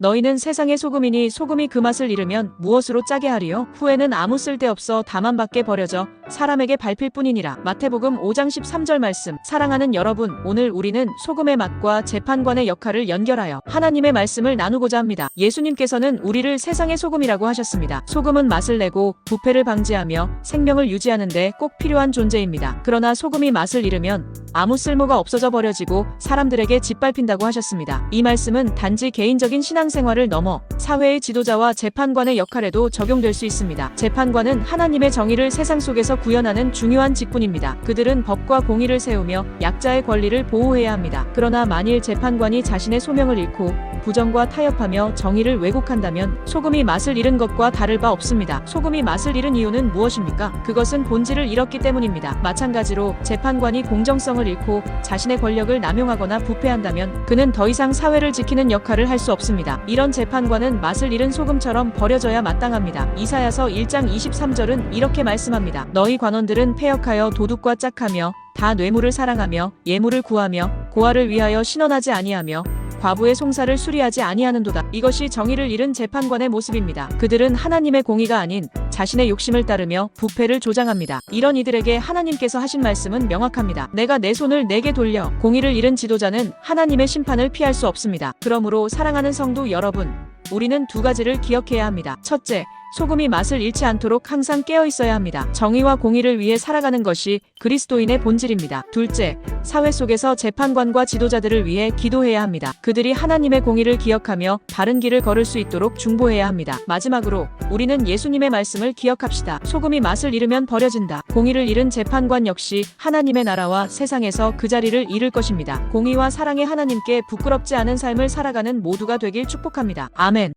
너희는 세상의 소금이니 소금이 그 맛을 잃으면 무엇으로 짜게 하리요? 후에는 아무 쓸데없어 다만 밖에 버려져 사람에게 밟힐 뿐이니라. 마태복음 5장 13절 말씀. 사랑하는 여러분, 오늘 우리는 소금의 맛과 재판관의 역할을 연결하여 하나님의 말씀을 나누고자 합니다. 예수님께서는 우리를 세상의 소금이라고 하셨습니다. 소금은 맛을 내고 부패를 방지하며 생명을 유지하는데 꼭 필요한 존재입니다. 그러나 소금이 맛을 잃으면 아무 쓸모가 없어져 버려지고 사람들에게 짓밟힌다고 하셨습니다. 이 말씀은 단지 개인적인 신앙생활을 넘어 사회의 지도자와 재판관의 역할에도 적용될 수 있습니다. 재판관은 하나님의 정의를 세상 속에서 구현하는 중요한 직분입니다. 그들은 법과 공의를 세우며 약자의 권리를 보호해야 합니다. 그러나 만일 재판관이 자신의 소명을 잃고 부정과 타협하며 정의를 왜곡한다면 소금이 맛을 잃은 것과 다를 바 없습니다. 소금이 맛을 잃은 이유는 무엇입니까? 그것은 본질을 잃었기 때문입니다. 마찬가지로 재판관이 공정성을 잃고 자신의 권력을 남용하거나 부패한다면 그는 더 이상 사회를 지키는 역할을 할 수 없습니다. 이런 재판관은 맛을 잃은 소금처럼 버려져야 마땅합니다. 이사야서 1장 23절은 이렇게 말씀합니다. 너희 관원들은 패역하여 도둑과 짝하며 다 뇌물을 사랑하며 예물을 구하며 고아를 위하여 신원하지 아니하며 과부의 송사를 수리하지 아니하는도다. 이것이 정의를 잃은 재판관의 모습입니다. 그들은 하나님의 공의가 아닌 자신의 욕심을 따르며 부패를 조장합니다. 이런 이들에게 하나님께서 하신 말씀은 명확합니다. 내가 내 손을 내게 돌려. 공의를 잃은 지도자는 하나님의 심판을 피할 수 없습니다. 그러므로 사랑하는 성도 여러분, 우리는 두 가지를 기억해야 합니다. 첫째, 소금이 맛을 잃지 않도록 항상 깨어 있어야 합니다. 정의와 공의를 위해 살아가는 것이 그리스도인의 본질입니다. 둘째, 사회 속에서 재판관과 지도자들을 위해 기도해야 합니다. 그들이 하나님의 공의를 기억하며 바른 길을 걸을 수 있도록 중보해야 합니다. 마지막으로 우리는 예수님의 말씀을 기억합시다. 소금이 맛을 잃으면 버려진다. 공의를 잃은 재판관 역시 하나님의 나라와 세상에서 그 자리를 잃을 것입니다. 공의와 사랑의 하나님께 부끄럽지 않은 삶을 살아가는 모두가 되길 축복합니다. 아멘.